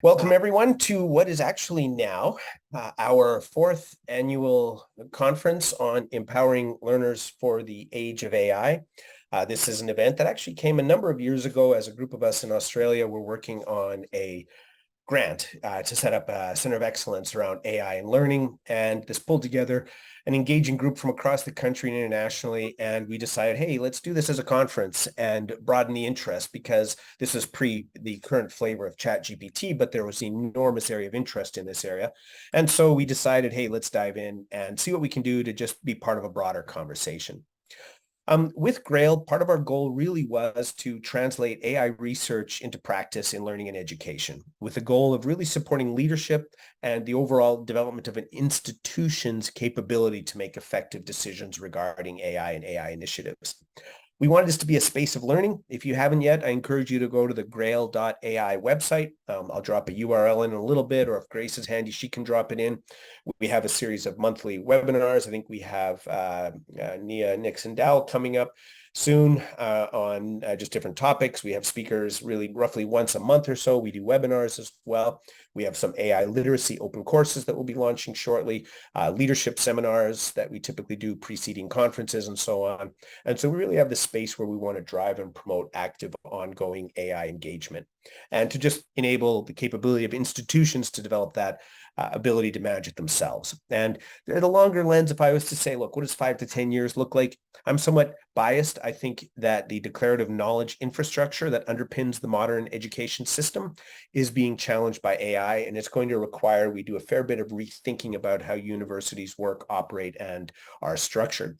Welcome, everyone, to what is actually now our fourth annual conference on empowering learners for the age of AI. This is an event that actually came a number of years ago as a group of us in Australia were working on a grant to set up a center of excellence around AI and learning. And this pulled together an engaging group from across the country and internationally. And we decided, hey, let's do this as a conference and broaden the interest, because this is pre the current flavor of ChatGPT, but there was an enormous area of interest in this area. And so we decided, hey, let's dive in and see what we can do to just be part of a broader conversation. With Grail, part of our goal really was to translate AI research into practice in learning and education, with the goal of really supporting leadership and the overall development of an institution's capability to make effective decisions regarding AI and AI initiatives. We wanted this to be a space of learning. If you haven't yet, I encourage you to go to the grail.ai website. I'll drop a URL in a little bit, or if Grace is handy, she can drop it in. We have a series of monthly webinars. I think we have Nia Nixon Dowell coming up soon on just different topics. We have speakers really roughly once a month or so. We do webinars as well. We have some AI literacy open courses that we'll be launching shortly, leadership seminars that we typically do preceding conferences and so on. And so we really have this space where we want to drive and promote active ongoing AI engagement and to just enable the capability of institutions to develop that ability to manage it themselves. And the longer lens, if I was to say, look, what does 5 to 10 years look like? I'm somewhat biased. I think that the declarative knowledge infrastructure that underpins the modern education system is being challenged by AI, and it's going to require we do a fair bit of rethinking about how universities work, operate, and are structured.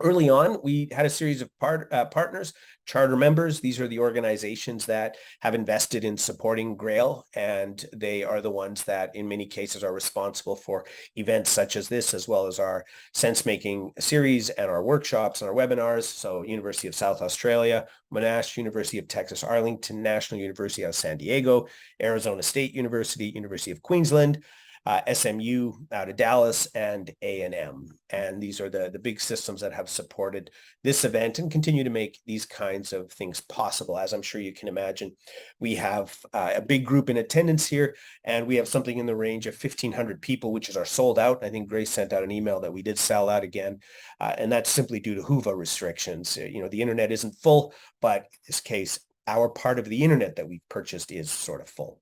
Early on, we had a series of partners, charter members. These are the organizations that have invested in supporting Grail, and they are the ones that in many cases are responsible for events such as this, as well as our sense-making series and our workshops and our webinars. So University of South Australia, Monash, University of Texas Arlington, National University of San Diego, Arizona State University, University of Queensland, SMU out of Dallas, and A&M. And these are the big systems that have supported this event and continue to make these kinds of things possible. As I'm sure you can imagine, we have a big group in attendance here, and we have something in the range of 1,500 people, which is our sold out. I think Grace sent out an email that we did sell out again, and that's simply due to Whova restrictions. The internet isn't full, but in this case, our part of the internet that we've purchased is sort of full.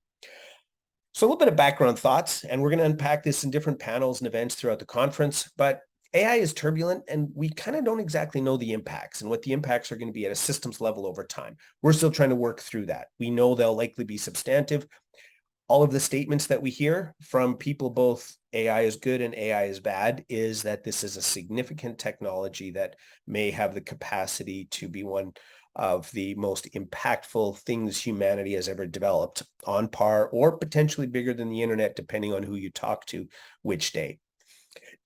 So a little bit of background thoughts, and we're going to unpack this in different panels and events throughout the conference, but AI is turbulent, and we kind of don't exactly know the impacts and what the impacts are going to be at a systems level over time. We're still trying to work through that. We know they'll likely be substantive. All of the statements that we hear from people, both AI is good and AI is bad, is that this is a significant technology that may have the capacity to be one of the most impactful things humanity has ever developed, on par or potentially bigger than the internet, depending on who you talk to which day.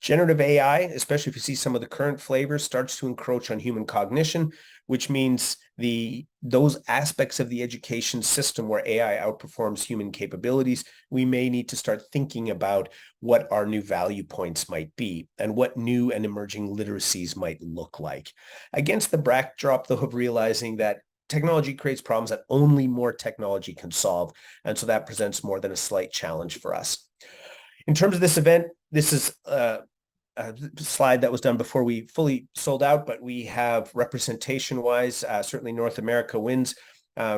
Generative AI, especially if you see some of the current flavors, starts to encroach on human cognition, which means those aspects of the education system where AI outperforms human capabilities, we may need to start thinking about what our new value points might be and what new and emerging literacies might look like. Against the backdrop, though, of realizing that technology creates problems that only more technology can solve, and so that presents more than a slight challenge for us. In terms of this event, this is a slide that was done before we fully sold out, but we have representation-wise, certainly North America wins.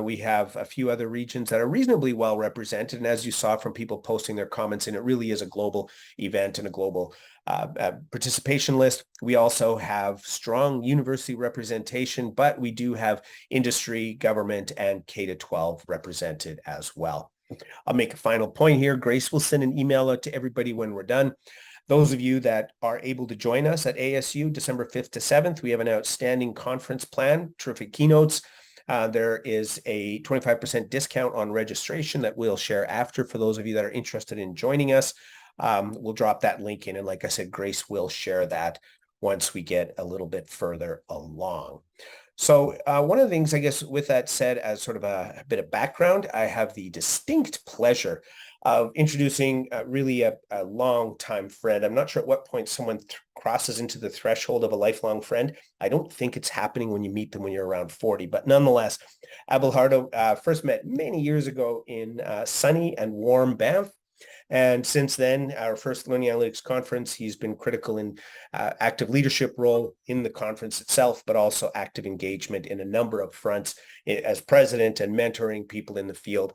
We have a few other regions that are reasonably well represented, and as you saw from people posting their comments, and it really is a global event and a global participation list. We also have strong university representation, but we do have industry, government, and K-12 represented as well. I'll make a final point here. Grace will send an email out to everybody when we're done. Those of you that are able to join us at ASU December 5th to 7th, we have an outstanding conference plan, terrific keynotes. There is a 25% discount on registration that we'll share after for those of you that are interested in joining us. We'll drop that link in, and like I said, Grace will share that once we get a little bit further along. So one of the things, I guess, with that said, as sort of a bit of background, I have the distinct pleasure of introducing really a long-time friend. I'm not sure at what point someone crosses into the threshold of a lifelong friend. I don't think it's happening when you meet them when you're around 40, but nonetheless, Abelardo first met many years ago in sunny and warm Banff. And since then, our first Learning Analytics conference, he's been critical in active leadership role in the conference itself, but also active engagement in a number of fronts as president and mentoring people in the field.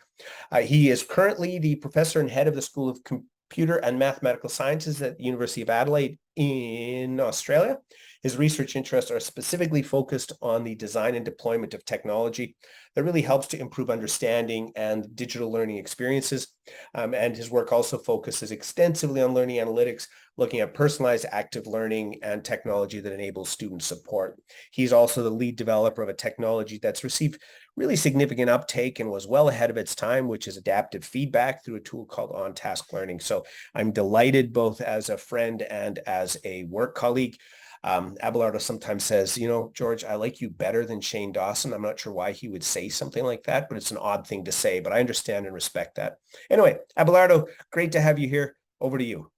He is currently the professor and head of the School of Computer and Mathematical Sciences at the University of Adelaide in Australia. His research interests are specifically focused on the design and deployment of technology that really helps to improve understanding and digital learning experiences. And his work also focuses extensively on learning analytics, looking at personalized active learning and technology that enables student support. He's also the lead developer of a technology that's received really significant uptake and was well ahead of its time, which is adaptive feedback through a tool called on-task learning. So I'm delighted both as a friend and as a work colleague. Abelardo sometimes says, you know, George, I like you better than Shane Dawson. I'm not sure why he would say something like that, but it's an odd thing to say, but I understand and respect that. Anyway, Abelardo, great to have you here. Over to you.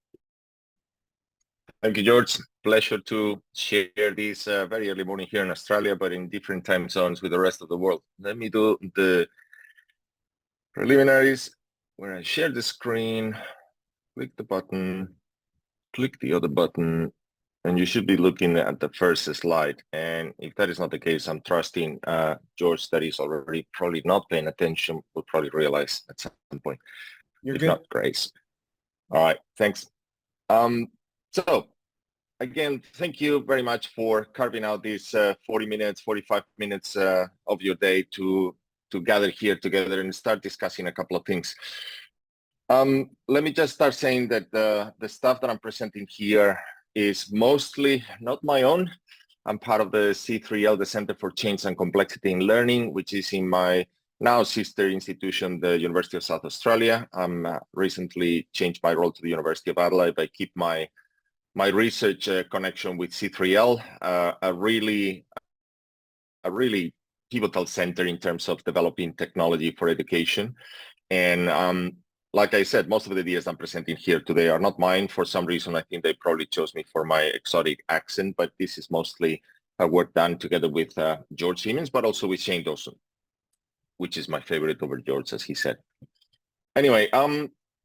Thank you, George. Pleasure to share this very early morning here in Australia, but in different time zones with the rest of the world. Let me do the preliminaries where I share the screen, click the button, click the other button, and you should be looking at the first slide. And if that is not the case, I'm trusting George that is already probably not paying attention, will probably realize at some point. You're if good. not, Grace. All right, thanks. So again, thank you very much for carving out these 40 minutes, 45 minutes of your day to gather here together and start discussing a couple of things. Let me just start saying that the stuff that I'm presenting here is mostly not my own. I'm part of the C3L, the Center for Change and Complexity in Learning, which is in my now sister institution, the University of South Australia. I'm recently changed my role to the University of Adelaide. I keep my research connection with C3L, a really pivotal center in terms of developing technology for education. And like I said, most of the ideas I'm presenting here today are not mine. For some reason, I think they probably chose me for my exotic accent, but this is mostly work done together with George Siemens, but also with Shane Dawson, which is my favorite over George, as he said. Anyway,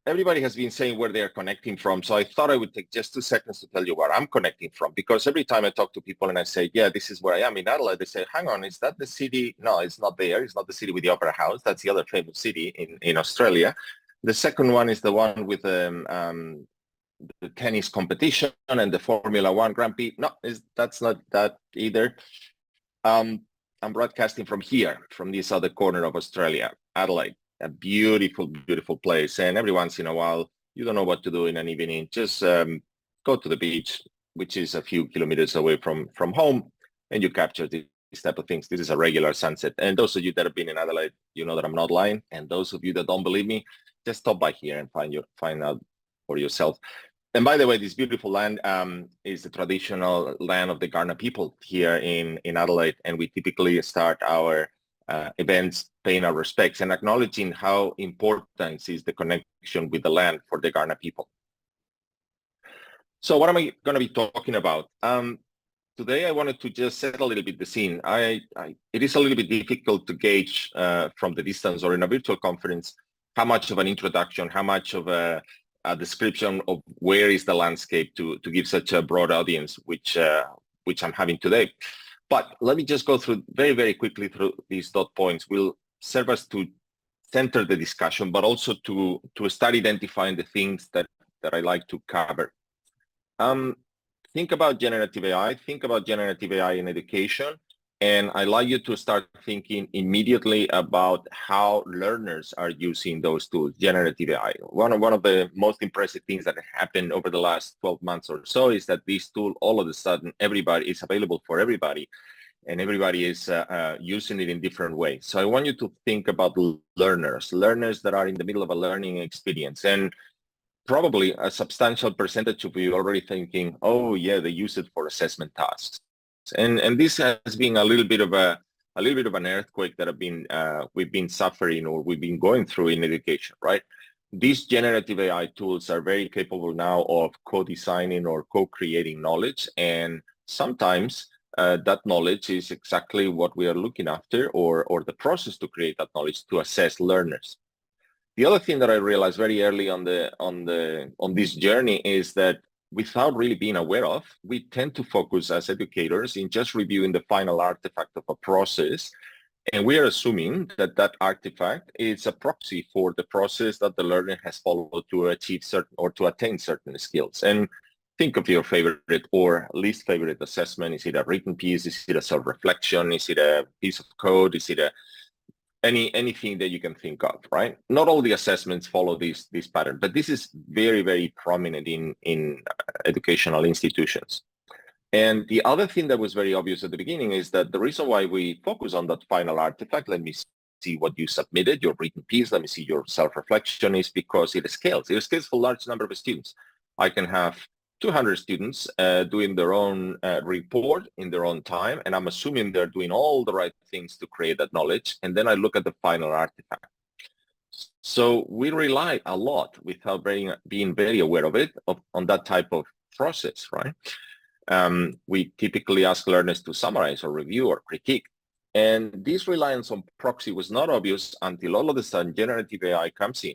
everybody has been saying where they are connecting from, so I thought I would take just 2 seconds to tell you where I'm connecting from, because every time I talk to people and I say, yeah, this is where I am in Adelaide, they say, hang on, is that the city? No, it's not there. It's not the city with the Opera House. That's the other famous city in Australia. The second one is the one with the tennis competition and the Formula One Grand Prix. No, that's not that either. I'm broadcasting from here, from this other corner of Australia, Adelaide, a beautiful, beautiful place. And every once in a while, you don't know what to do in an evening, just go to the beach, which is a few kilometers away from home, and you capture these type of things. This is a regular sunset. And those of you that have been in Adelaide, you know that I'm not lying. And those of you that don't believe me, just stop by here and find out for yourself. And by the way, this beautiful land is the traditional land of the Kaurna people here in Adelaide. And we typically start our events paying our respects and acknowledging how important is the connection with the land for the Kaurna people. So what am I going to be talking about? Today, I wanted to just set a little bit the scene. It is a little bit difficult to gauge from the distance or in a virtual conference how much of an introduction, how much of a description of where is the landscape to give such a broad audience, which I'm having today. But let me just go through very, very quickly through these dot points. Will serve us to center the discussion, but also to start identifying the things that I like to cover. Think about generative AI. Think about generative AI in education. And I'd like you to start thinking immediately about how learners are using those tools, generative AI. One of the most impressive things that happened over the last 12 months or so is that this tool, all of a sudden, everybody is available for everybody, and everybody is using it in different ways. So I want you to think about learners that are in the middle of a learning experience. And probably a substantial percentage of you already thinking, oh yeah, they use it for assessment tasks. And this has been a little bit of an earthquake that we've been suffering or we've been going through in education, right? these generative AI tools are very capable now of co-designing or co-creating knowledge, and sometimes that knowledge is exactly what we are looking after, or the process to create that knowledge to assess learners. The other thing that I realized very early on this journey is that without really being aware of, we tend to focus as educators in just reviewing the final artifact of a process. And we are assuming that that artifact is a proxy for the process that the learner has followed to achieve certain or to attain certain skills. And think of your favorite or least favorite assessment. Is it a written piece? Is it a self-reflection? Is it a piece of code? Is it anything that you can think of, right? Not all the assessments follow this pattern, but this is very, very prominent in educational institutions. And the other thing that was very obvious at the beginning is that the reason why we focus on that final artifact, let me see what you submitted, your written piece, let me see your self-reflection, is because it scales. It scales for a large number of students. I can have 200 students doing their own report in their own time, and I'm assuming they're doing all the right things to create that knowledge, and then I look at the final artifact. So we rely a lot, without being very aware of it, on that type of process, right? We typically ask learners to summarize or review or critique. And this reliance on proxy was not obvious until all of a sudden generative AI comes in.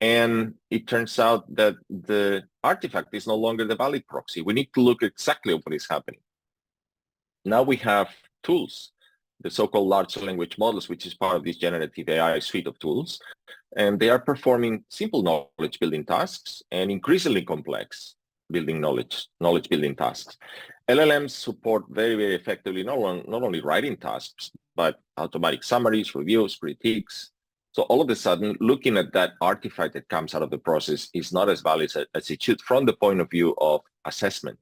And it turns out that the artifact is no longer the valid proxy. We need to look exactly at what is happening. Now we have tools, the so-called large language models, which is part of this generative AI suite of tools. And they are performing simple knowledge building tasks and increasingly complex knowledge building tasks. LLMs support very, very effectively not only writing tasks, but automatic summaries, reviews, critiques. So all of a sudden, looking at that artifact that comes out of the process is not as valid as it should from the point of view of assessment.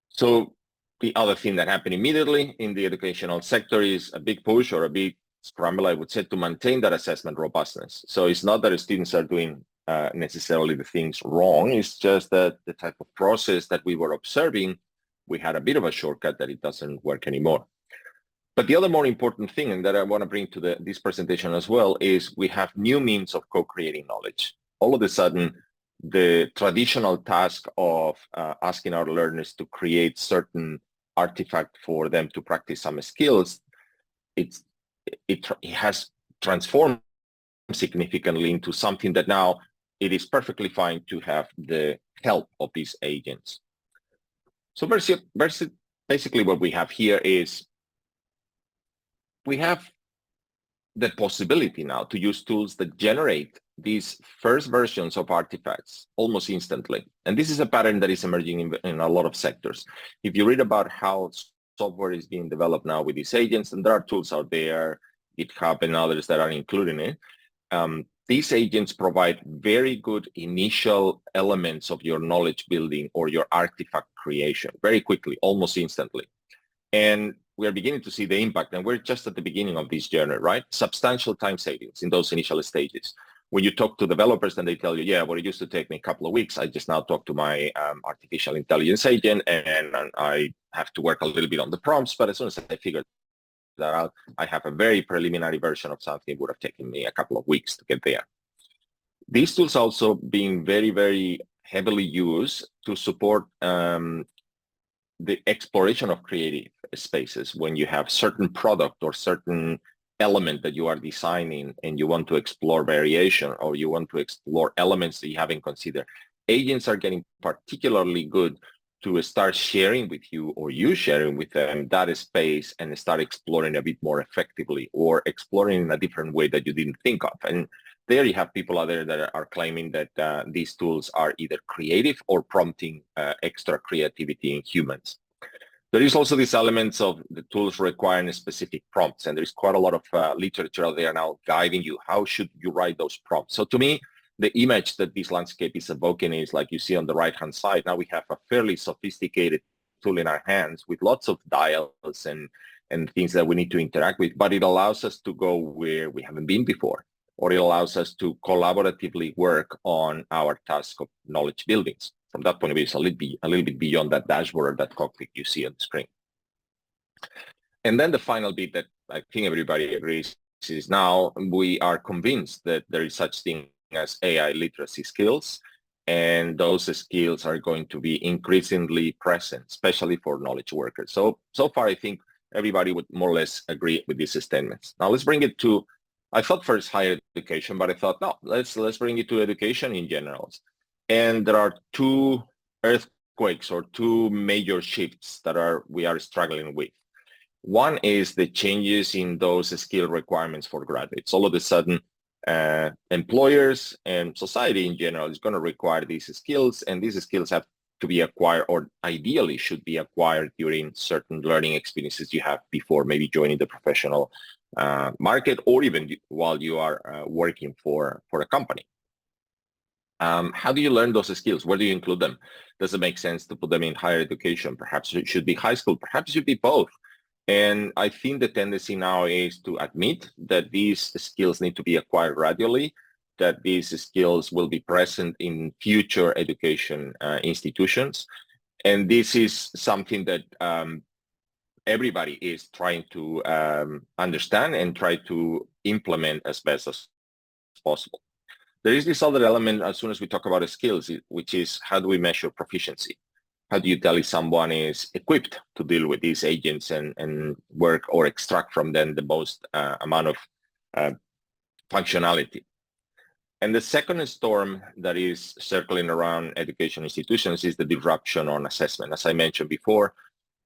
So the other thing that happened immediately in the educational sector is a big push or a big scramble, I would say, to maintain that assessment robustness. So it's not that students are doing necessarily the things wrong. It's just that the type of process that we were observing, we had a bit of a shortcut that it doesn't work anymore. But the other more important thing, and that I want to bring to this presentation as well, is we have new means of co-creating knowledge. All of a sudden, the traditional task of asking our learners to create certain artifact for them to practice some skills, it has transformed significantly into something that now it is perfectly fine to have the help of these agents. So basically what we have here is we have the possibility now to use tools that generate these first versions of artifacts almost instantly. And this is a pattern that is emerging in a lot of sectors. If you read about how software is being developed now with these agents, and there are tools out there, GitHub and others that are including it, these agents provide very good initial elements of your knowledge building or your artifact creation very quickly, almost instantly. And we're beginning to see the impact, and we're just at the beginning of this journey, right? Substantial time savings in those initial stages. When you talk to developers and they tell you, yeah, what it used to take me a couple of weeks, I just now talk to my artificial intelligence agent and I have to work a little bit on the prompts, but as soon as I figure that out, I have a very preliminary version of something that would have taken me a couple of weeks to get there. These tools also being very, very heavily used to support the exploration of creative spaces. When you have certain product or certain element that you are designing and you want to explore variation or you want to explore elements that you haven't considered, agents are getting particularly good to start sharing with you or you sharing with them that space and start exploring a bit more effectively or exploring in a different way that you didn't think of. And there you have people out there that are claiming that these tools are either creative or prompting extra creativity in humans. There is also these elements of the tools requiring specific prompts, and there's quite a lot of literature out there now guiding you. How should you write those prompts? So to me, the image that this landscape is evoking is like you see on the right-hand side. Now we have a fairly sophisticated tool in our hands with lots of dials and things that we need to interact with, but it allows us to go where we haven't been before, or it allows us to collaboratively work on our task of knowledge buildings. From that point of view, it's a little bit beyond that dashboard or that cockpit you see on the screen. And then the final bit that I think everybody agrees is now we are convinced that there is such thing as AI literacy skills. And those skills are going to be increasingly present, especially for knowledge workers. So far, I think everybody would more or less agree with these statements. Now let's bring it to, I thought first higher education, but I thought, no, let's bring it to education in general. And there are two earthquakes or two major shifts that we are struggling with. One is the changes in those skill requirements for graduates. All of a sudden, employers and society in general is going to require these skills, and these skills have to be acquired, or ideally should be acquired during certain learning experiences you have before maybe joining the professional market, or even while you are working for a company. How do you learn those skills? Where do you include them? Does it make sense to put them in higher education? Perhaps it should be high school, perhaps it should be both. And I think the tendency now is to admit that these skills need to be acquired gradually, that these skills will be present in future education institutions. And this is something that everybody is trying to understand and try to implement as best as possible. There is this other element as soon as we talk about skills, which is how do we measure proficiency? How do you tell if someone is equipped to deal with these agents and work or extract from them the most amount of functionality? And the second storm that is circling around education institutions is the disruption on assessment. As I mentioned before,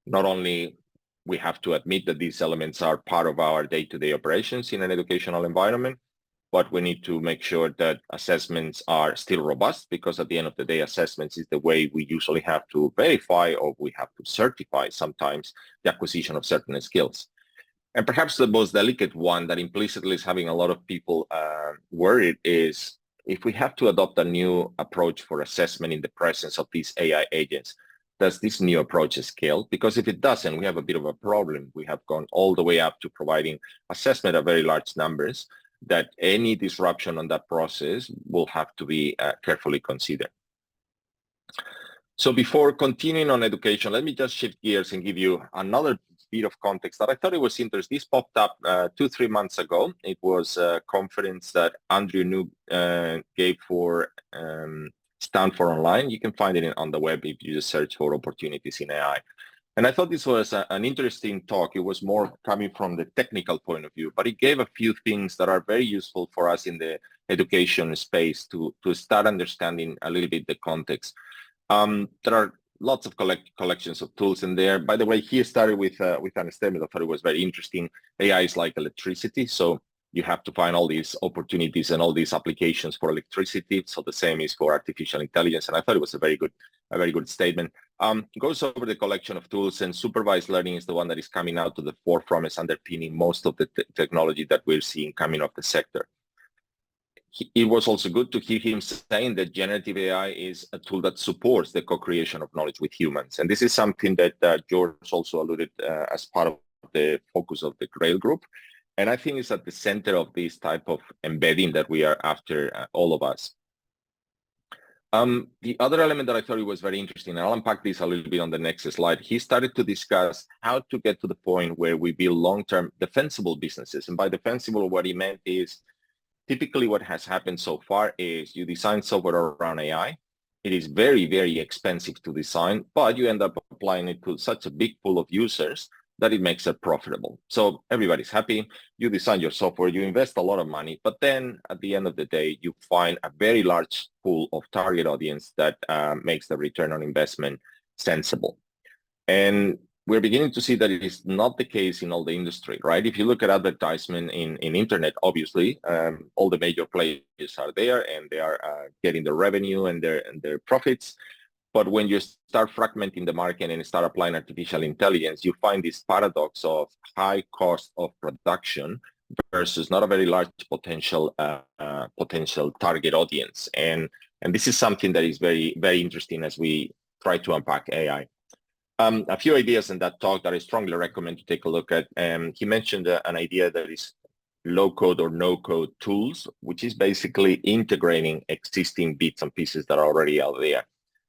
not only we have to admit that these elements are part of our day-to-day operations in an educational environment, but we need to make sure that assessments are still robust, because at the end of the day, assessments is the way we usually have to verify, or we have to certify sometimes, the acquisition of certain skills. And perhaps the most delicate one that implicitly is having a lot of people worried is if we have to adopt a new approach for assessment in the presence of these AI agents, does this new approach scale? Because if it doesn't, we have a bit of a problem. We have gone all the way up to providing assessment at very large numbers, that any disruption on that process will have to be carefully considered. So before continuing on education, let me just shift gears and give you another bit of context that I thought it was interesting. This popped up 2-3 months ago. It was a conference that Andrew New gave for Stanford Online. You can find it on the web if you just search for opportunities in AI. And I thought this was an interesting talk. It was more coming from the technical point of view, but it gave a few things that are very useful for us in the education space to start understanding a little bit the context. There are lots of collections of tools in there. By the way, he started with an statement I thought it was very interesting. AI is like electricity. So you have to find all these opportunities and all these applications for electricity. So the same is for artificial intelligence. And I thought it was a very good statement. Goes over the collection of tools, and supervised learning is the one that is coming out to the forefront as underpinning most of the technology that we're seeing coming off the sector. It was also good to hear him saying that generative AI is a tool that supports the co-creation of knowledge with humans. And this is something that George also alluded as part of the focus of the Grail group. And I think it's at the center of this type of embedding that we are after, all of us. The other element that I thought it was very interesting, and I'll unpack this a little bit on the next slide, he started to discuss how to get to the point where we build long-term defensible businesses. And by defensible, what he meant is typically what has happened so far is you design software around AI. It is very, very expensive to design, but you end up applying it to such a big pool of users that it makes it profitable. So everybody's happy. You design your software, you invest a lot of money, but then at the end of the day, you find a very large pool of target audience that makes the return on investment sensible. And we're beginning to see that it is not the case in all the industry, right? If you look at advertisement in internet, obviously, all the major players are there and they are getting the revenue and their profits. But when you start fragmenting the market and start applying artificial intelligence, you find this paradox of high cost of production versus not a very large potential target audience. And this is something that is very, very interesting as we try to unpack AI. A few ideas in that talk that I strongly recommend to take a look at. He mentioned an idea that is low-code or no-code tools, which is basically integrating existing bits and pieces that are already out there.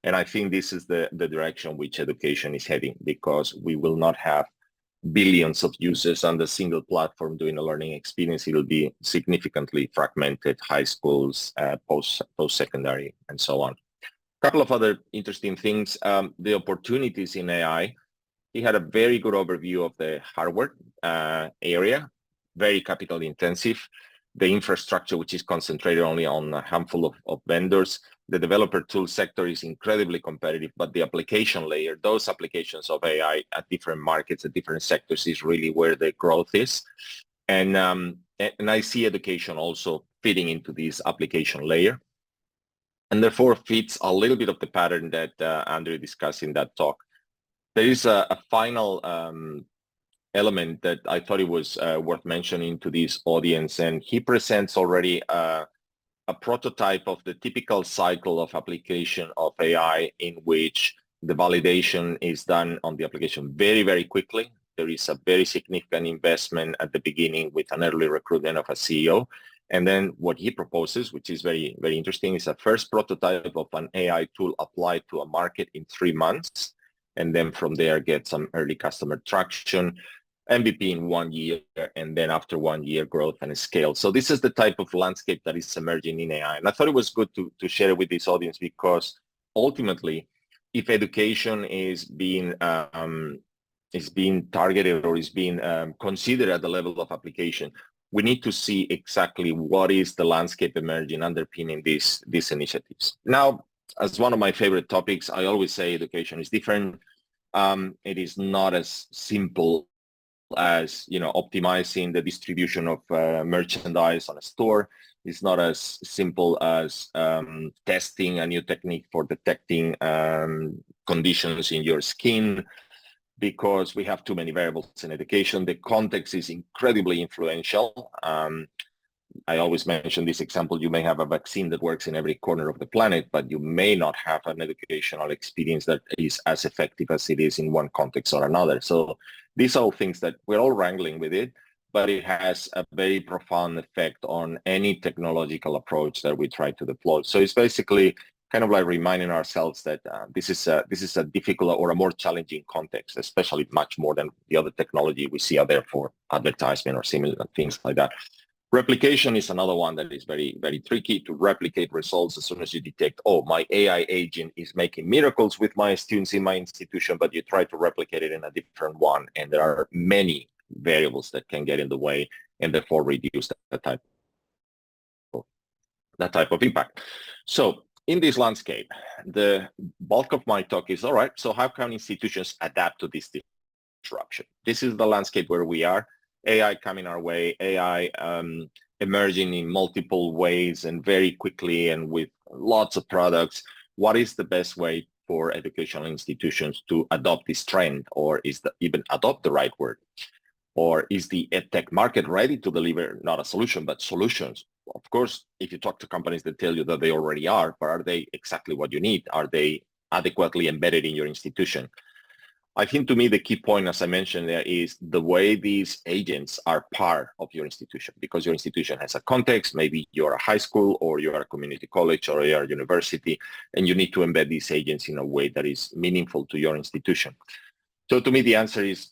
And I think this is the direction which education is heading, because we will not have billions of users on the single platform doing a learning experience. It'll be significantly fragmented, high schools, post-secondary, and so on. A couple of other interesting things, the opportunities in AI. He had a very good overview of the hardware area, very capital intensive, the infrastructure, which is concentrated only on a handful of vendors. The developer tool sector is incredibly competitive, but the application layer, those applications of AI at different markets, at different sectors is really where the growth is. And I see education also fitting into this application layer. And therefore fits a little bit of the pattern that Andrew discussed in that talk. There is a final element that I thought it was worth mentioning to this audience, and he presents already a prototype of the typical cycle of application of AI in which the validation is done on the application very, very quickly. There is a very significant investment at the beginning with an early recruitment of a CEO. And then what he proposes, which is very, very interesting, is a first prototype of an AI tool applied to a market in 3 months. And then from there, get some early customer traction, MVP in 1 year, and then after 1 year, growth and scale. So this is the type of landscape that is emerging in AI. And I thought it was good to share it with this audience, because ultimately, if education is being targeted or is being considered at the level of application, we need to see exactly what is the landscape emerging underpinning these initiatives. Now, as one of my favorite topics, I always say education is different. It is not as simple as optimizing the distribution of merchandise on a store. It's not as simple as testing a new technique for detecting conditions in your skin, because we have too many variables in education. The context is incredibly influential. I always mention this example. You may have a vaccine that works in every corner of the planet, but you may not have an educational experience that is as effective as it is in one context or another. So these are all things that we're all wrangling with it, but it has a very profound effect on any technological approach that we try to deploy. So it's basically kind of like reminding ourselves that this is a difficult or a more challenging context, especially much more than the other technology we see out there for advertisement or similar things like that. Replication is another one that is very, very tricky to replicate results as soon as you detect, oh, my AI agent is making miracles with my students in my institution, but you try to replicate it in a different one. And there are many variables that can get in the way and therefore reduce that type of impact. So in this landscape, the bulk of my talk is, all right, so how can institutions adapt to this disruption? This is the landscape where we are. AI coming our way, AI emerging in multiple ways and very quickly and with lots of products. What is the best way for educational institutions to adopt this trend, or is the even adopt the right word? Or is the edtech market ready to deliver not a solution, but solutions? Of course, if you talk to companies that tell you that they already are, but are they exactly what you need? Are they adequately embedded in your institution? I think to me, the key point, as I mentioned, there is the way these agents are part of your institution, because your institution has a context. Maybe you're a high school or you're a community college or you're a university, and you need to embed these agents in a way that is meaningful to your institution. So to me, the answer is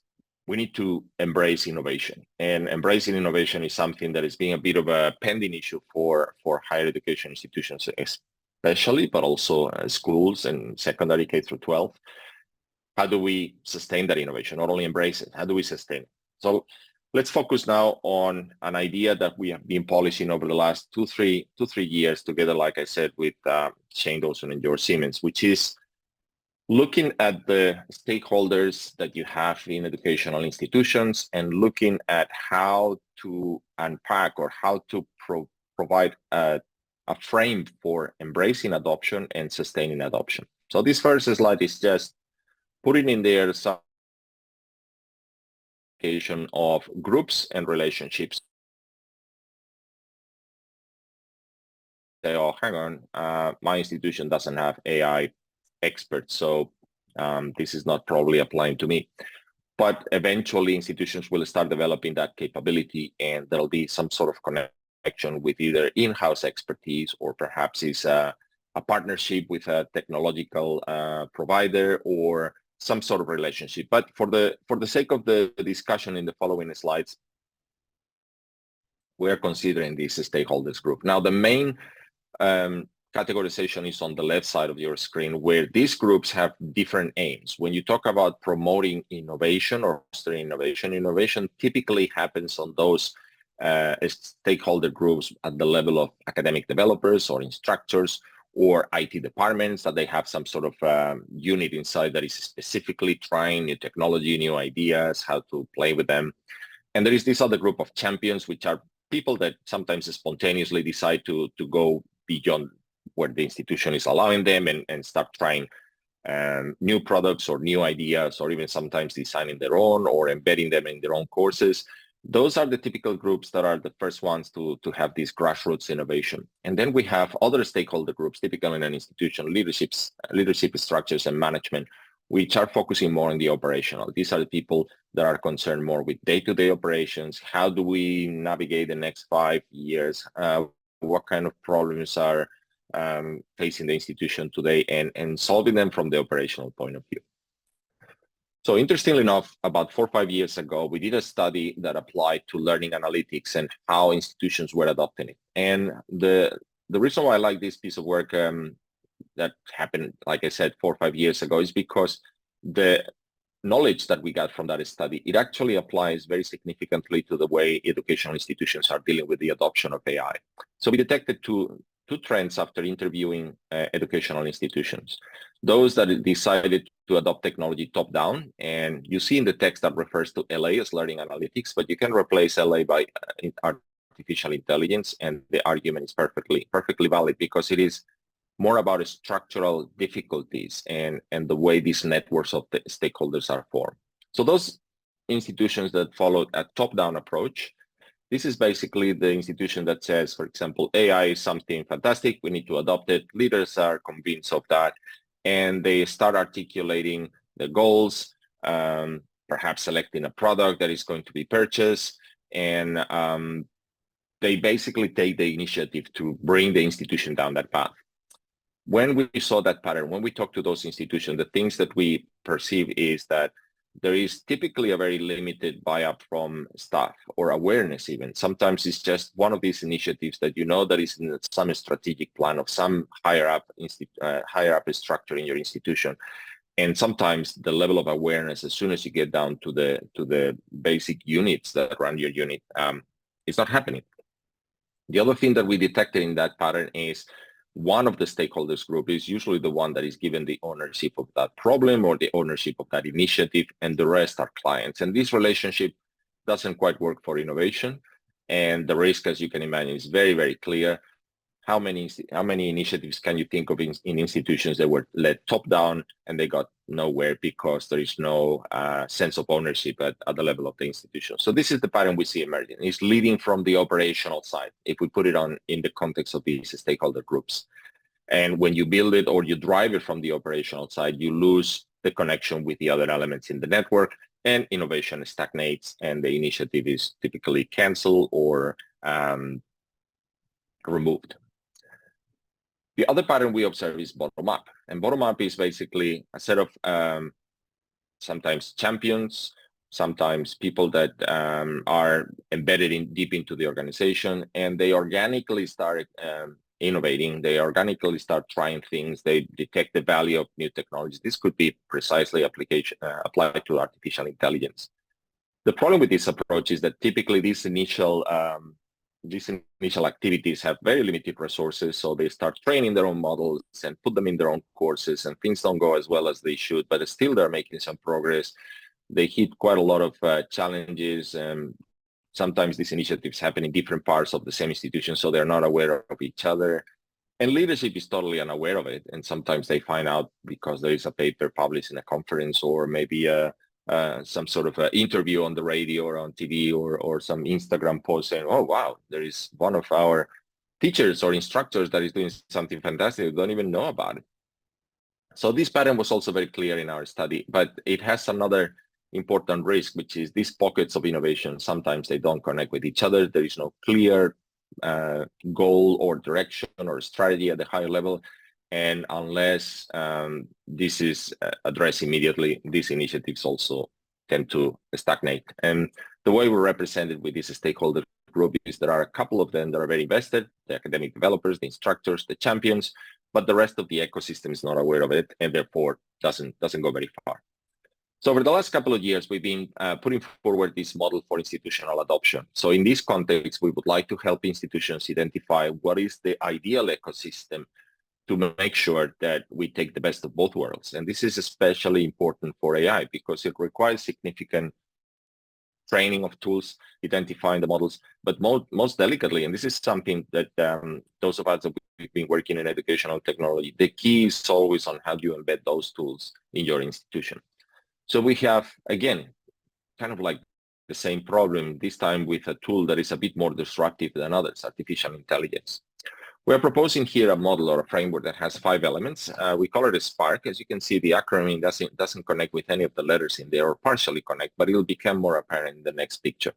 we need to embrace innovation, and embracing innovation is something that is being a bit of a pending issue for higher education institutions, especially, but also schools and secondary K through 12. How do we sustain that innovation? Not only embrace it, how do we sustain it? So let's focus now on an idea that we have been polishing over the last two, three years together, like I said, with Shane Dawson and George Siemens, which is looking at the stakeholders that you have in educational institutions and looking at how to unpack or how to provide a frame for embracing adoption and sustaining adoption. So this first slide is just putting in there some of groups and relationships. Say, oh, hang on, my institution doesn't have AI experts, so this is not probably applying to me. But eventually institutions will start developing that capability, and there'll be some sort of connection with either in-house expertise or perhaps is a partnership with a technological provider or some sort of relationship. But for the sake of the discussion in the following slides, we are considering this stakeholders group. Now, the main categorization is on the left side of your screen, where these groups have different aims. When you talk about promoting innovation or fostering innovation, innovation typically happens on those stakeholder groups at the level of academic developers or instructors or IT departments, that they have some sort of unit inside that is specifically trying new technology, new ideas, how to play with them. And there is this other group of champions, which are people that sometimes spontaneously decide to go beyond where the institution is allowing them and start trying new products or new ideas, or even sometimes designing their own or embedding them in their own courses. Those are the typical groups that are the first ones to have this grassroots innovation. And then we have other stakeholder groups, typically in an institution, leadership structures and management, which are focusing more on the operational. These are the people that are concerned more with day-to-day operations. How do we navigate the next 5 years? What kind of problems are facing the institution today, and solving them from the operational point of view. So interestingly enough, about 4 or 5 years ago, we did a study that applied to learning analytics and how institutions were adopting it. And the reason why I like this piece of work that happened, like I said, 4 or 5 years ago, is because the knowledge that we got from that study, it actually applies very significantly to the way educational institutions are dealing with the adoption of AI. So we detected two trends after interviewing educational institutions. Those that decided to adopt technology top-down, and you see in the text that refers to LA as learning analytics, but you can replace LA by artificial intelligence, and the argument is perfectly valid, because it is more about structural difficulties and the way these networks of the stakeholders are formed. So those institutions that followed a top-down approach, this is basically the institution that says, for example, AI is something fantastic, we need to adopt it. Leaders are convinced of that, and they start articulating the goals, perhaps selecting a product that is going to be purchased, and they basically take the initiative to bring the institution down that path. When we saw that pattern, when we talk to those institutions, the things that we perceive is that there is typically a very limited buy-up from staff, or awareness even. Sometimes it's just one of these initiatives that you know that is in some strategic plan of some higher up structure in your institution. And sometimes the level of awareness, as soon as you get down to the basic units that run your unit, it's not happening. The other thing that we detected in that pattern is one of the stakeholders group is usually the one that is given the ownership of that problem or the ownership of that initiative, and the rest are clients. And this relationship doesn't quite work for innovation. And the risk, as you can imagine, is very, very clear. How many initiatives can you think of in institutions that were led top down and they got nowhere because there is no sense of ownership at the level of the institution? So this is the pattern we see emerging. It's leading from the operational side, if we put it in the context of these stakeholder groups. And when you build it or you drive it from the operational side, you lose the connection with the other elements in the network, and innovation stagnates, and the initiative is typically canceled or removed. The other pattern we observe is bottom-up. And bottom-up is basically a set of sometimes champions, sometimes people that are embedded deep into the organization, and they organically start innovating. They organically start trying things. They detect the value of new technologies. This could be precisely applied to artificial intelligence. The problem with this approach is that typically these initial activities have very limited resources, so they start training their own models and put them in their own courses, and things don't go as well as they should, but still they're making some progress. They hit quite a lot of challenges, and sometimes these initiatives happen in different parts of the same institution, so they're not aware of each other. And leadership is totally unaware of it, and sometimes they find out because there is a paper published in a conference, or maybe some sort of interview on the radio or on TV, or some Instagram post saying, oh, wow, there is one of our teachers or instructors that is doing something fantastic. We don't even know about it. So this pattern was also very clear in our study, but it has another important risk, which is these pockets of innovation. Sometimes they don't connect with each other. There is no clear goal or direction or strategy at the higher level. And unless this is addressed immediately, these initiatives also tend to stagnate. And the way we're represented with this stakeholder group is there are a couple of them that are very invested, the academic developers, the instructors, the champions, but the rest of the ecosystem is not aware of it and therefore doesn't go very far. So over the last couple of years, we've been putting forward this model for institutional adoption. So in this context, we would like to help institutions identify what is the ideal ecosystem to make sure that we take the best of both worlds. And this is especially important for AI because it requires significant training of tools, identifying the models, but most delicately, and this is something that those of us that we've been working in educational technology, the key is always on how you embed those tools in your institution. So we have, again, kind of like the same problem, this time with a tool that is a bit more disruptive than others, artificial intelligence. We're proposing here a model or a framework that has 5 elements. We call it a Spark. As you can see, the acronym doesn't connect with any of the letters in there or partially connect, but it'll become more apparent in the next picture.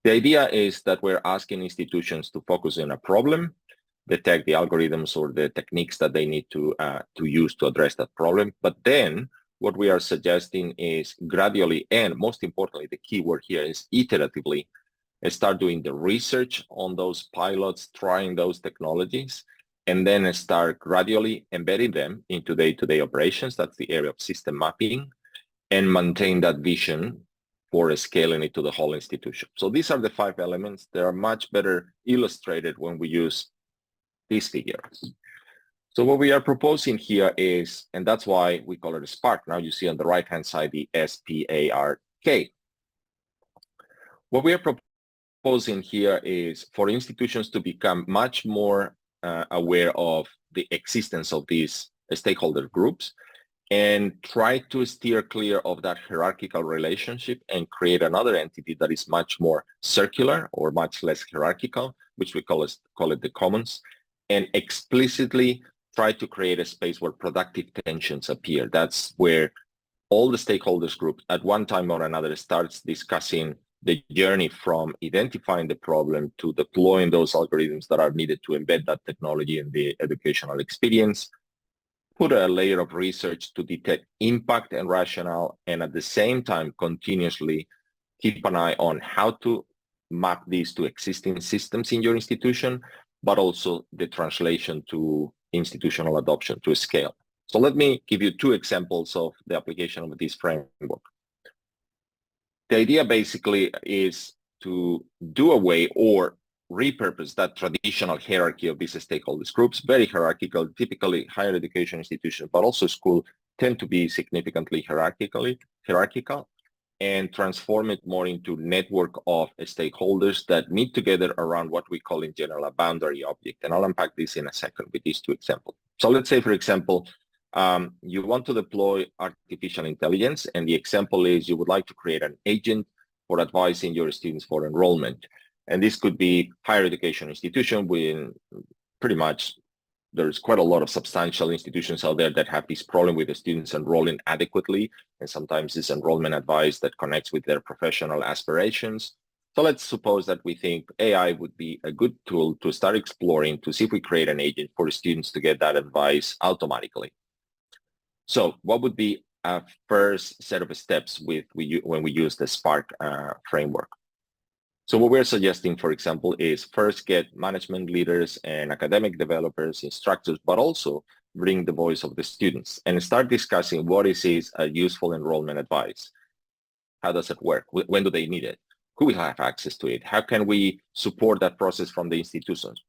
The idea is that we're asking institutions to focus on a problem, detect the algorithms or the techniques that they need to use to address that problem. But then what we are suggesting is gradually, and most importantly, the key word here is iteratively, start doing the research on those pilots, trying those technologies, and then start gradually embedding them into day-to-day operations. That's the area of system mapping, and maintain that vision for scaling it to the whole institution. So these are the 5 elements. They are much better illustrated when we use these figures. So what we are proposing here is, and that's why we call it a Spark. Now you see on the right-hand side the SPARK. What we are proposing here is for institutions to become much more aware of the existence of these stakeholder groups and try to steer clear of that hierarchical relationship and create another entity that is much more circular or much less hierarchical, which we call it the commons, and explicitly try to create a space where productive tensions appear. That's where all the stakeholders groups at one time or another starts discussing the journey from identifying the problem to deploying those algorithms that are needed to embed that technology in the educational experience, put a layer of research to detect impact and rationale, and at the same time continuously keep an eye on how to map these to existing systems in your institution, but also the translation to institutional adoption to scale. So let me give you 2 examples of the application of this framework. The idea basically is to do away or repurpose that traditional hierarchy of these stakeholders groups, very hierarchical. Typically higher education institutions, but also school tend to be significantly hierarchical, and transform it more into network of stakeholders that meet together around what we call in general a boundary object. And I'll unpack this in a second with these 2 examples. So let's say, for example, you want to deploy artificial intelligence, and the example is you would like to create an agent for advising your students for enrollment. And this could be higher education institution with pretty much, there's quite a lot of substantial institutions out there that have this problem with the students enrolling adequately. And sometimes it's enrollment advice that connects with their professional aspirations. So let's suppose that we think AI would be a good tool to start exploring to see if we create an agent for students to get that advice automatically. So what would be a first set of steps when we use the Spark framework? So what we're suggesting, for example, is first get management leaders and academic developers, instructors, but also bring the voice of the students and start discussing what is a useful enrollment advice. How does it work? When do they need it? Who will have access to it? How can we support that process from the institutions?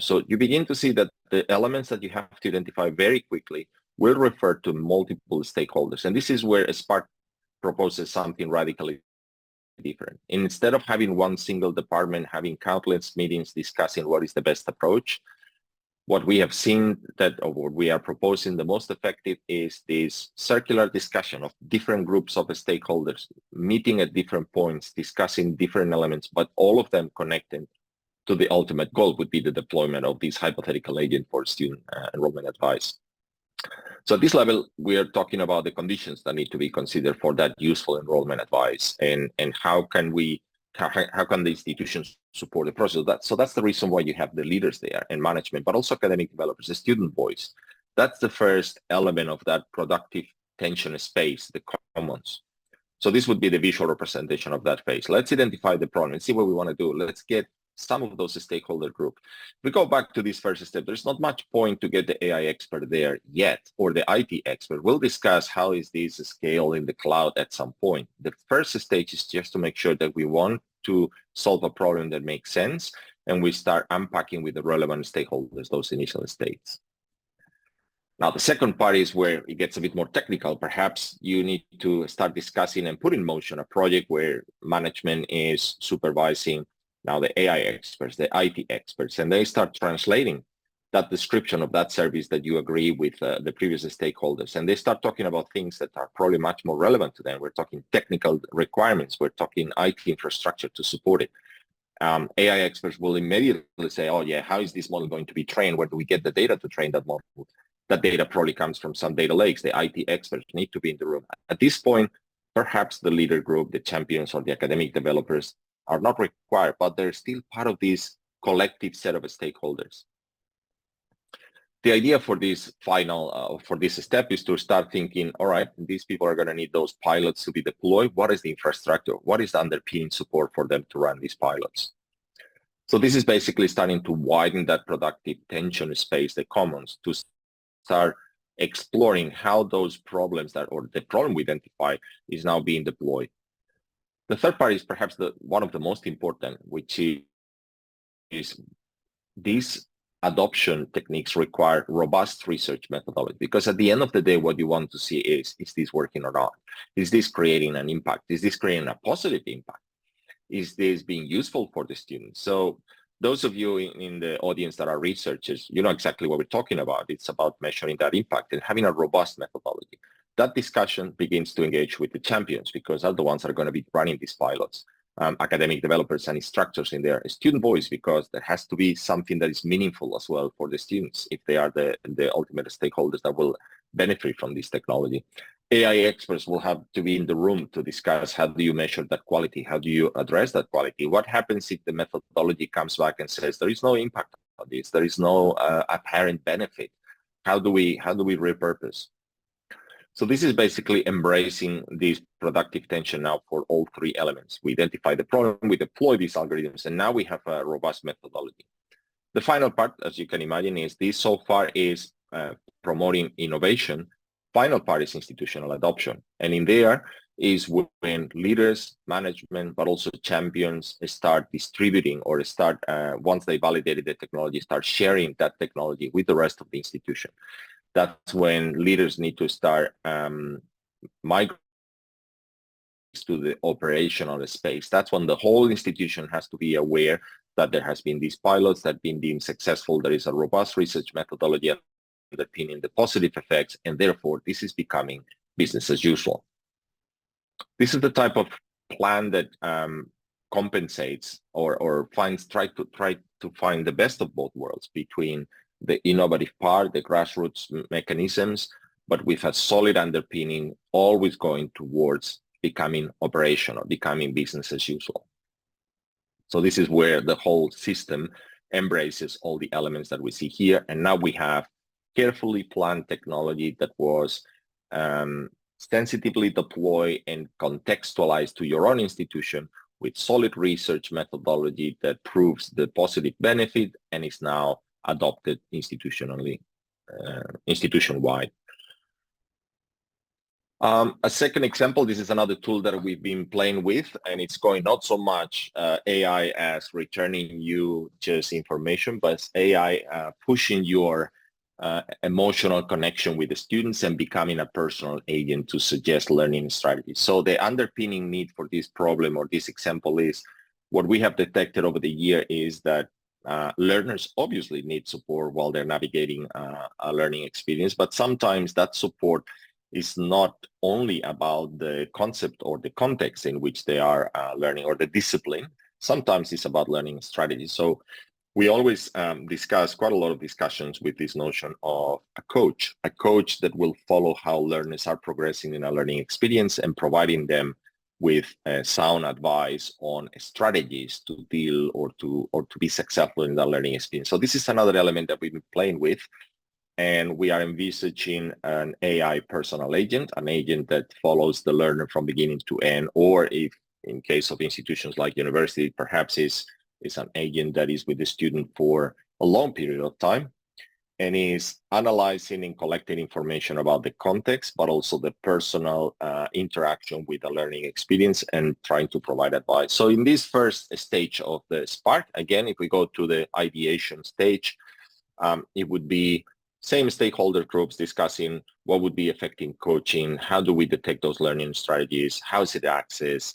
So you begin to see that the elements that you have to identify very quickly will refer to multiple stakeholders. And this is where a Spark proposes something radically different. Instead of having one single department having countless meetings discussing what is the best approach, what we have seen or what we are proposing the most effective is this circular discussion of different groups of stakeholders meeting at different points, discussing different elements, but all of them connected to the ultimate goal would be the deployment of this hypothetical agent for student enrollment advice. So at this level, we are talking about the conditions that need to be considered for that useful enrollment advice, and how can we how can the institutions support the process? So that's the reason why you have the leaders there and management, but also academic developers, the student voice. That's the first element of that productive tension space, the commons. So this would be the visual representation of that phase. Let's identify the problem and see what we want to do. Let's get some of those stakeholder group. If we go back to this first step, there's not much point to get the AI expert there yet, or the IT expert. We'll discuss how is this scale in the cloud at some point. The first stage is just to make sure that we want to solve a problem that makes sense, and we start unpacking with the relevant stakeholders those initial states. Now, the second part is where it gets a bit more technical. Perhaps you need to start discussing and put in motion a project where management is supervising now the AI experts, the IT experts, and they start translating that description of that service that you agree with the previous stakeholders. And they start talking about things that are probably much more relevant to them. We're talking technical requirements. We're talking IT infrastructure to support it. AI experts will immediately say, oh yeah, how is this model going to be trained? Where do we get the data to train that model? That data probably comes from some data lakes. The IT experts need to be in the room. At this point, perhaps the leader group, the champions, or the academic developers are not required, but they're still part of this collective set of stakeholders. The idea for this for this step is to start thinking, all right, these people are going to need those pilots to be deployed. What is the infrastructure? What is the underpinning support for them to run these pilots? So this is basically starting to widen that productive tension space, the commons, to start exploring how those problems or the problem we identify is now being deployed. The third part is perhaps one of the most important, which is these adoption techniques require robust research methodology, because at the end of the day, what you want to see is this working or not? Is this creating an impact? Is this creating a positive impact? Is this being useful for the students? So those of you in the audience that are researchers, you know exactly what we're talking about. It's about measuring that impact and having a robust methodology. That discussion begins to engage with the champions, because they're the ones that are going to be running these pilots, academic developers and instructors in their student voice, because there has to be something that is meaningful as well for the students if they are the ultimate stakeholders that will benefit from this technology. AI experts will have to be in the room to discuss how do you measure that quality? How do you address that quality? What happens if the methodology comes back and says there is no impact on this, there is no apparent benefit? How do we repurpose? So this is basically embracing this productive tension now for all three elements. We identify the problem, we deploy these algorithms, and now we have a robust methodology. The final part, as you can imagine, is this so far is promoting innovation. Final part is institutional adoption. And in there is when leaders, management, but also champions start distributing or start, once they validated the technology, start sharing that technology with the rest of the institution. That's when leaders need to start migrating to the operational space. That's when the whole institution has to be aware that there has been these pilots that have been deemed successful. There is a robust research methodology underpinning the positive effects, and therefore this is becoming business as usual. This is the type of plan that compensates or try to find the best of both worlds between the innovative part, the grassroots mechanisms, but with a solid underpinning, always going towards becoming operational, becoming business as usual. So this is where the whole system embraces all the elements that we see here. And now we have carefully planned technology that was sensitively deployed and contextualized to your own institution with solid research methodology that proves the positive benefit and is now adopted institutionally, institution-wide. A second example, this is another tool that we've been playing with, and it's going not so much AI as returning you just information, but AI pushing your emotional connection with the students and becoming a personal agent to suggest learning strategies. So the underpinning need for this problem or this example is what we have detected over the year is that learners obviously need support while they're navigating a learning experience, but sometimes that support is not only about the concept or the context in which they are learning or the discipline. Sometimes it's about learning strategies. So we always discuss quite a lot of discussions with this notion of a coach that will follow how learners are progressing in a learning experience and providing them with sound advice on strategies to deal or to be successful in that learning experience. So this is another element that we've been playing with, and we are envisaging an AI personal agent, an agent that follows the learner from beginning to end, or if in case of institutions like university, perhaps is an agent that is with the student for a long period of time and is analyzing and collecting information about the context, but also the personal interaction with the learning experience and trying to provide advice. So in this first stage of the Spark, again, if we go to the ideation stage, it would be same stakeholder groups discussing what would be affecting coaching, how do we detect those learning strategies, how is it accessed,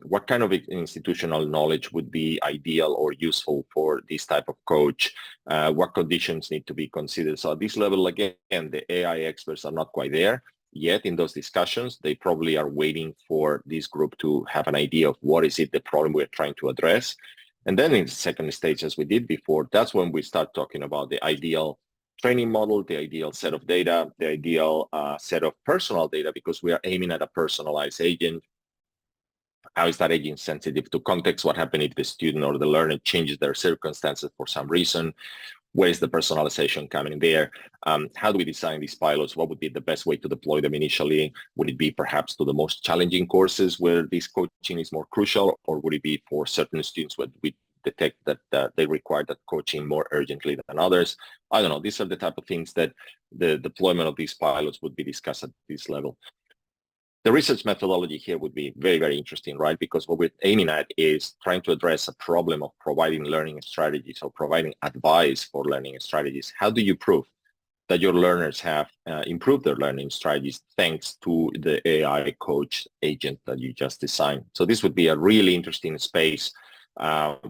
what kind of institutional knowledge would be ideal or useful for this type of coach, what conditions need to be considered. So at this level, again, the AI experts are not quite there yet in those discussions. They probably are waiting for this group to have an idea of what is it the problem we're trying to address. And then in the second stage, as we did before, that's when we start talking about the ideal training model, the ideal set of data, the ideal set of personal data, because we are aiming at a personalized agent. How is that agent sensitive to context? What happens if the student or the learner changes their circumstances for some reason? Where is the personalization coming there? How do we design these pilots? What would be the best way to deploy them initially? Would it be perhaps to the most challenging courses where this coaching is more crucial, or would it be for certain students where we detect that they require that coaching more urgently than others? I don't know. These are the type of things that the deployment of these pilots would be discussed at this level. The research methodology here would be very, very interesting, right? Because what we're aiming at is trying to address a problem of providing learning strategies or providing advice for learning strategies. How do you prove that your learners have improved their learning strategies thanks to the AI coach agent that you just designed? So this would be a really interesting space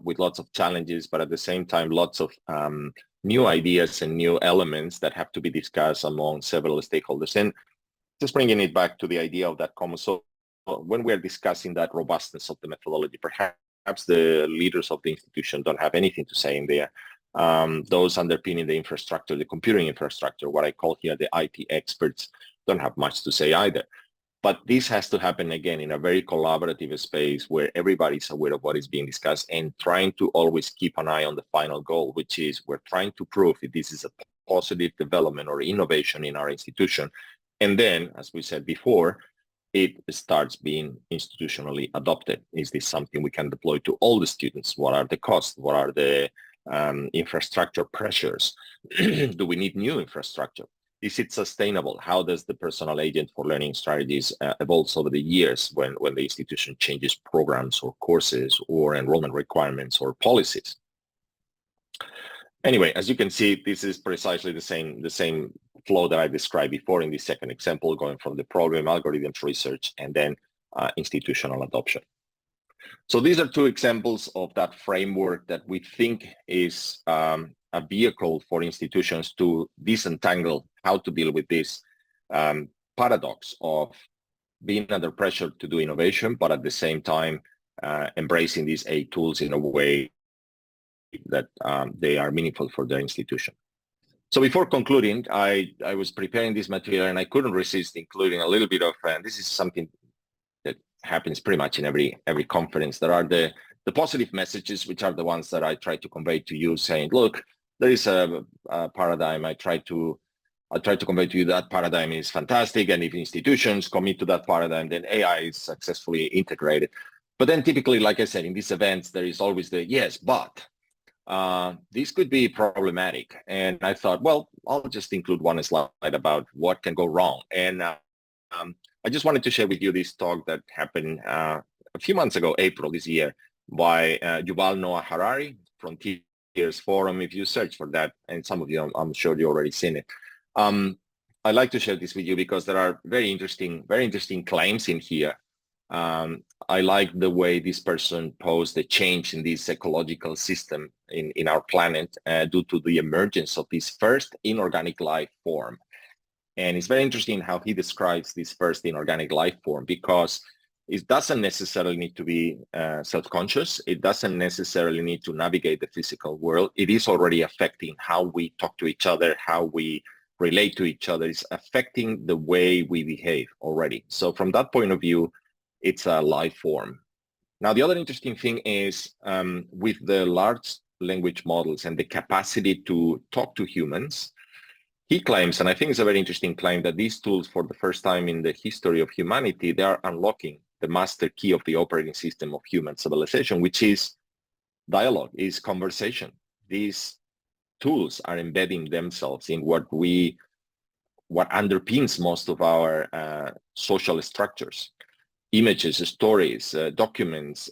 with lots of challenges, but at the same time, lots of new ideas and new elements that have to be discussed among several stakeholders. And just bringing it back to the idea of that common. So when we're discussing that robustness of the methodology, perhaps the leaders of the institution don't have anything to say in there. Those underpinning the infrastructure, the computing infrastructure, what I call here the IT experts, don't have much to say either. But this has to happen again in a very collaborative space where everybody's aware of what is being discussed and trying to always keep an eye on the final goal, which is we're trying to prove if this is a positive development or innovation in our institution. And then, as we said before, it starts being institutionally adopted. Is this something we can deploy to all the students? What are the costs? What are the infrastructure pressures? Do we need new infrastructure? Is it sustainable? How does the personal agent for learning strategies evolve over the years when the institution changes programs or courses or enrollment requirements or policies? Anyway, as you can see, this is precisely the same flow that I described before in the second example, going from the problem, algorithms research, and then institutional adoption. So these are two examples of that framework that we think is a vehicle for institutions to disentangle how to deal with this paradox of being under pressure to do innovation, but at the same time embracing these AI tools in a way that they are meaningful for their institution. So before concluding, I was preparing this material and I couldn't resist including a little bit of, and this is something that happens pretty much in every conference. There are the positive messages, which are the ones that I try to convey to you, saying, look, there is a paradigm. I try to convey to you that paradigm is fantastic, and if institutions commit to that paradigm, then AI is successfully integrated. But then typically, like I said, in these events, there is always the yes, but this could be problematic. And I thought, well, I'll just include one slide about what can go wrong. And I just wanted to share with you this talk that happened a few months ago, April this year, by Yuval Noah Harari, Frontiers Forum. If you search for that, and some of you, I'm sure you already seen it. I'd like to share this with you because there are very interesting claims in here. I like the way this person posed the change in this ecological system in our planet due to the emergence of this first inorganic life form. And it's very interesting how he describes this first inorganic life form, because it doesn't necessarily need to be self-conscious. It doesn't necessarily need to navigate the physical world. It is already affecting how we talk to each other, how we relate to each other. It's affecting the way we behave already. So from that point of view, it's a life form. Now, the other interesting thing is with the large language models and the capacity to talk to humans, he claims, and I think it's a very interesting claim, that these tools, for the first time in the history of humanity, they are unlocking the master key of the operating system of human civilization, which is dialogue, is conversation. These tools are embedding themselves in what underpins most of our social structures. Images, stories, documents,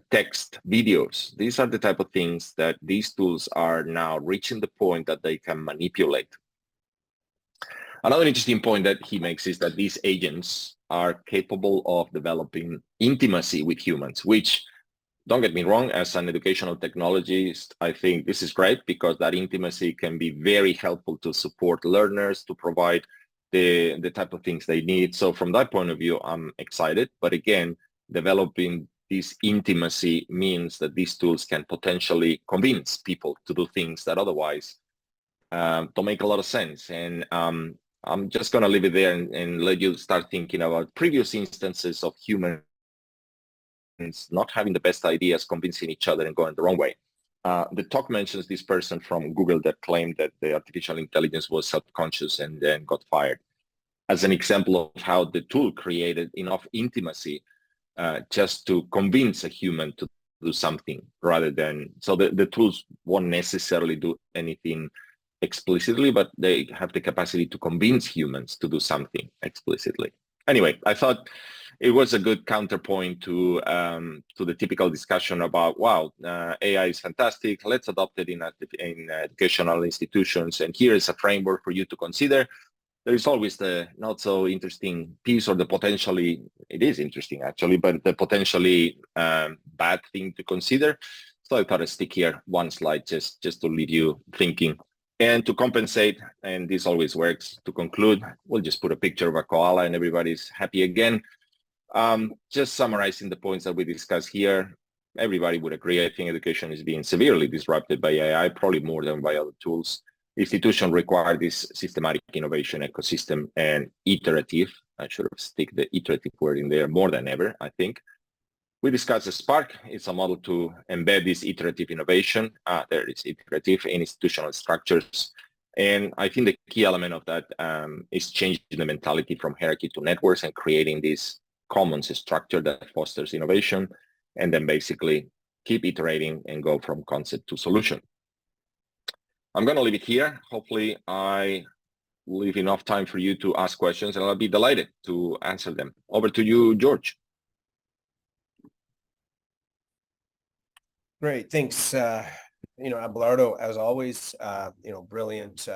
text, videos. These are the type of things that these tools are now reaching the point that they can manipulate. Another interesting point that he makes is that these agents are capable of developing intimacy with humans, which, don't get me wrong, as an educational technologist, I think this is great because that intimacy can be very helpful to support learners, to provide the type of things they need. So from that point of view, I'm excited. But again, developing this intimacy means that these tools can potentially convince people to do things that otherwise don't make a lot of sense. And I'm just going to leave it there and let you start thinking about previous instances of humans not having the best ideas, convincing each other and going the wrong way. The talk mentions this person from Google that claimed that the artificial intelligence was self-conscious and then got fired, as an example of how the tool created enough intimacy just to convince a human to do something rather than, so the tools won't necessarily do anything explicitly, but they have the capacity to convince humans to do something explicitly. Anyway, I thought it was a good counterpoint to the typical discussion about, wow, AI is fantastic. Let's adopt it in educational institutions. And here is a framework for you to consider. There is always the not so interesting piece, or the potentially, it is interesting actually, but the potentially bad thing to consider. So I thought I'd stick here one slide just to leave you thinking. And to compensate, and this always works, to conclude, we'll just put a picture of a koala and everybody's happy again. Just summarizing the points that we discussed here, everybody would agree, I think education is being severely disrupted by AI, probably more than by other tools. Institutions require this systematic innovation ecosystem and iterative. I should have stick the iterative word in there more than ever, I think. We discussed the Spark. It's a model to embed this iterative innovation. There is iterative in institutional structures. And I think the key element of that is changing the mentality from hierarchy to networks and creating this commons structure that fosters innovation, and then basically keep iterating and go from concept to solution. I'm going to leave it here. Hopefully I leave enough time for you to ask questions, and I'll be delighted to answer them. Over to you, George. Great, thanks. Abelardo, as always, brilliant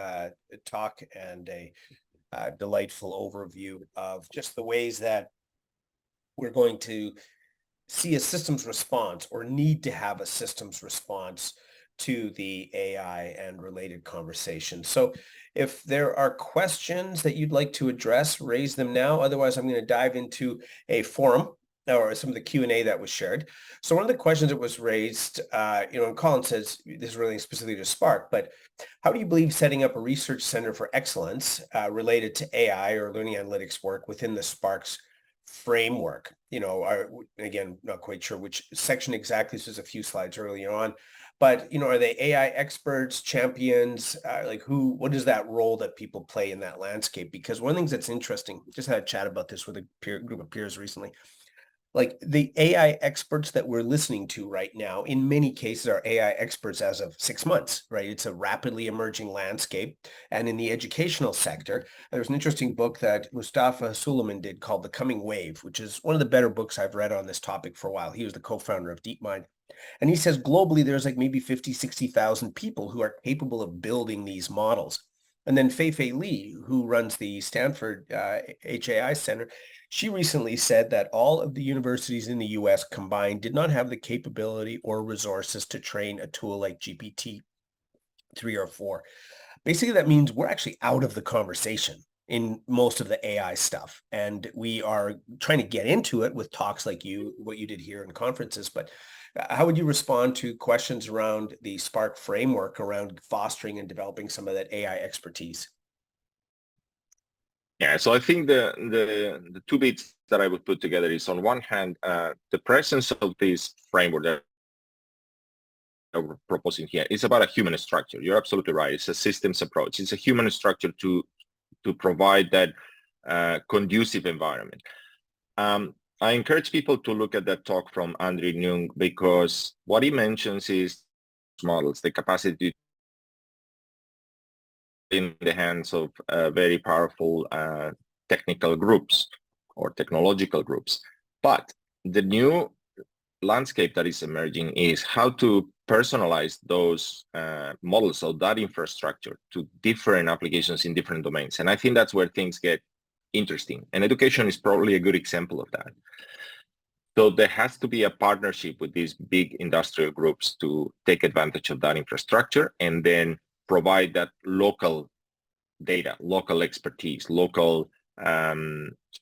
talk and a delightful overview of just the ways that we're going to see a systems response, or need to have a systems response to the AI and related conversations. So if there are questions that you'd like to address, raise them now. Otherwise, I'm going to dive into a forum or some of the Q&A that was shared. So one of the questions that was raised, and Colin says, this is really specifically to Spark, but how do you believe setting up a research center for excellence related to AI or learning analytics work within the Spark's framework? Again, not quite sure which section exactly. This is a few slides earlier on, but are they AI experts, champions? What is that role that people play in that landscape? Because one of the things that's interesting, just had a chat about this with a group of peers recently, like the AI experts that we're listening to right now, in many cases are AI experts as of 6 months, right? It's a rapidly emerging landscape. And in the educational sector, there's an interesting book that Mustafa Suleiman did called The Coming Wave, which is one of the better books I've read on this topic for a while. He was the co-founder of DeepMind. And he says globally, there's like maybe 50, 60,000 people who are capable of building these models. And then Fei Li, who runs the Stanford HAI Center, she recently said that all of the universities in the US combined did not have the capability or resources to train a tool like GPT-3 or 4. Basically, that means we're actually out of the conversation in most of the AI stuff. And we are trying to get into it with talks like what you did here in conferences. But how would you respond to questions around the Spark framework around fostering and developing some of that AI expertise? Yeah, so I think the two bits that I would put together is, on one hand, the presence of this framework that we're proposing here is about a human structure. You're absolutely right. It's a systems approach. It's a human structure to provide that conducive environment. I encourage people to look at that talk from Andrew Ng, because what he mentions is models, the capacity in the hands of very powerful technical groups or technological groups. But the new landscape that is emerging is how to personalize those models of that infrastructure to different applications in different domains. And I think that's where things get interesting. And education is probably a good example of that. So there has to be a partnership with these big industrial groups to take advantage of that infrastructure and then provide that local data, local expertise, local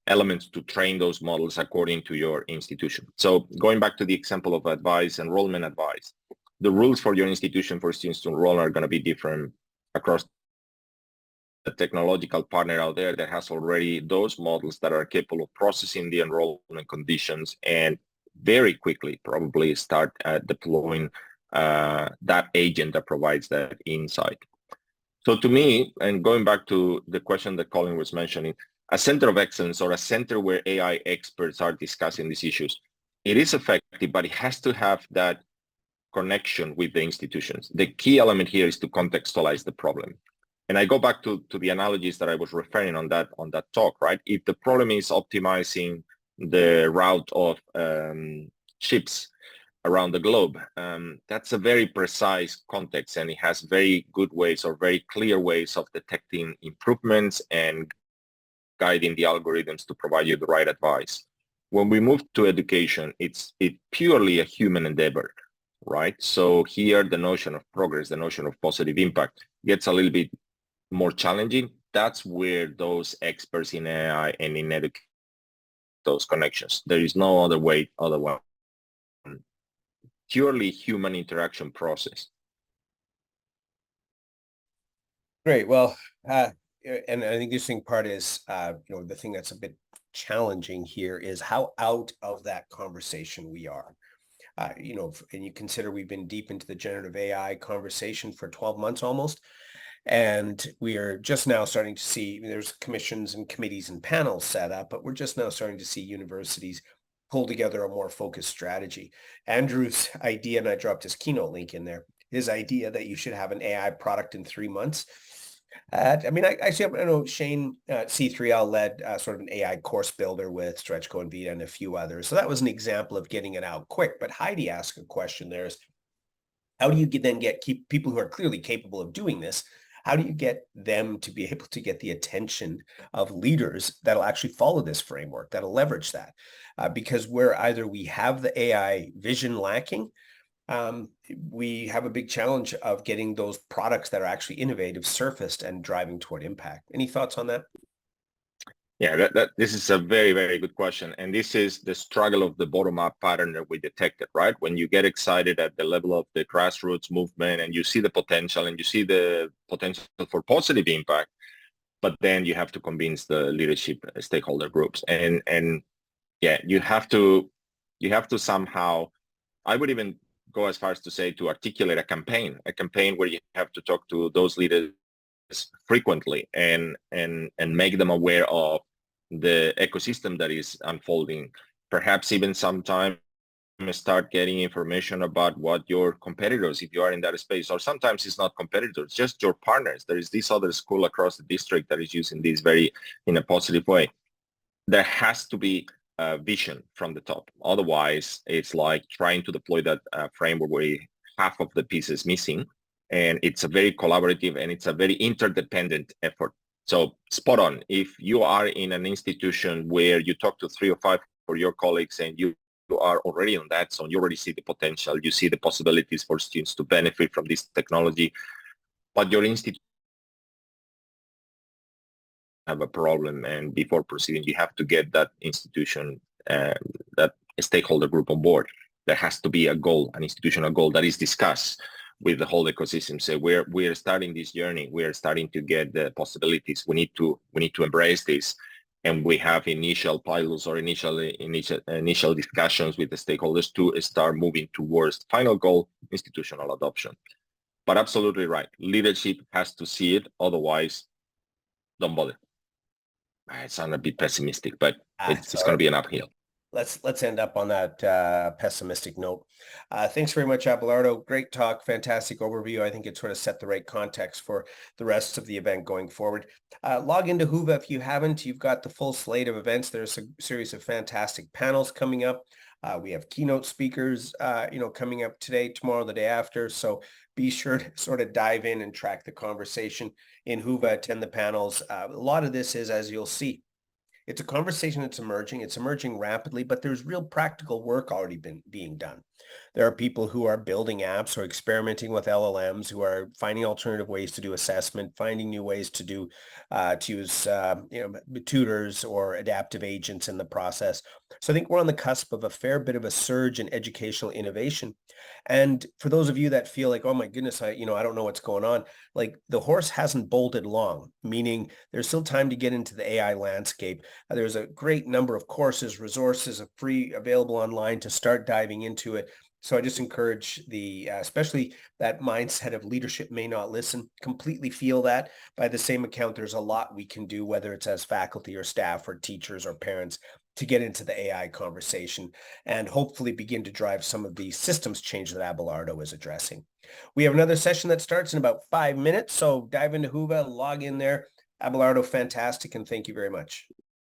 elements to train those models according to your institution. So going back to the example of advice, enrollment advice, the rules for your institution for students to enroll are going to be different across the technological partner out there that has already those models that are capable of processing the enrollment conditions and very quickly probably start deploying that agent that provides that insight. So to me, and going back to the question that Colin was mentioning, a center of excellence or a center where AI experts are discussing these issues, it is effective, but it has to have that connection with the institutions. The key element here is to contextualize the problem. And I go back to the analogies that I was referring on that talk, right? If the problem is optimizing the route of ships around the globe, that's a very precise context, and it has very good ways or very clear ways of detecting improvements and guiding the algorithms to provide you the right advice. When we move to education, it's purely a human endeavor, right? So here the notion of progress, the notion of positive impact gets a little bit more challenging. That's where those experts in AI and in education, those connections. There is no other way otherwise. Purely human interaction process. Great. Well, and I think the interesting part is, the thing that's a bit challenging here is how out of that conversation we are. And you consider we've been deep into the generative AI conversation for 12 months almost. And we are just now starting to see, there's commissions and committees and panels set up, but we're just now starting to see universities pull together a more focused strategy. Andrew's idea, and I dropped his keynote link in there, his idea that you should have an AI product in 3 months. I know Shane C3L led sort of an AI course builder with Stretchco and Vita and a few others. So that was an example of getting it out quick. But Heidi asked a question there is, how do you then keep people who are clearly capable of doing this? How do you get them to be able to get the attention of leaders that'll actually follow this framework, that'll leverage that? Because where either we have the AI vision lacking, we have a big challenge of getting those products that are actually innovative surfaced and driving toward impact. Any thoughts on that? Yeah, this is a very, very good question. And this is the struggle of the bottom-up pattern that we detected, right? When you get excited at the level of the grassroots movement and you see the potential and you see the potential for positive impact, but then you have to convince the leadership stakeholder groups. And yeah, you have to somehow, I would even go as far as to say, to articulate a campaign where you have to talk to those leaders frequently and make them aware of the ecosystem that is unfolding. Perhaps even sometimes start getting information about what your competitors, if you are in that space, or sometimes it's not competitors, just your partners. There is this other school across the district that is using this in a positive way. There has to be a vision from the top. Otherwise, it's like trying to deploy that framework where half of the pieces missing. And it's a very collaborative and it's a very interdependent effort. So spot on. If you are in an institution where you talk to 3 or 5 of your colleagues and you are already on that zone, you already see the potential, you see the possibilities for students to benefit from this technology, but your institution have a problem, and before proceeding, you have to get that institution, that stakeholder group on board. There has to be a goal, an institutional goal that is discussed with the whole ecosystem. So we're starting this journey. We're starting to get the possibilities. We need to embrace this, and we have initial pilots or initial discussions with the stakeholders to start moving towards final goal, institutional adoption. But absolutely right, leadership has to see it. Otherwise, don't bother. I sound a bit pessimistic, but it's going to be an uphill. Let's end up on that pessimistic note. Thanks very much, Abelardo. Great talk, fantastic overview. I think it sort of set the right context for the rest of the event going forward. Log into Whova if you haven't. You've got the full slate of events. There's a series of fantastic panels coming up. We have keynote speakers, coming up today, tomorrow, the day after. So be sure to sort of dive in and track the conversation in Whova, attend the panels. A lot of this is, as you'll see, it's a conversation that's emerging. It's emerging rapidly, but there's real practical work already being done. There are people who are building apps or experimenting with LLMs, who are finding alternative ways to do assessment, finding new ways to use tutors or adaptive agents in the process. So I think we're on the cusp of a fair bit of a surge in educational innovation. And for those of you that feel like, oh my goodness, I don't know what's going on, like the horse hasn't bolted long, meaning there's still time to get into the AI landscape. There's a great number of courses, resources free available online to start diving into it. So I just encourage especially that mindset of leadership may not listen, completely feel that. By the same account, there's a lot we can do, whether it's as faculty or staff or teachers or parents, to get into the AI conversation and hopefully begin to drive some of the systems change that Abelardo is addressing. We have another session that starts in about 5 minutes. So dive into Whova, log in there. Abelardo, fantastic, and thank you very much.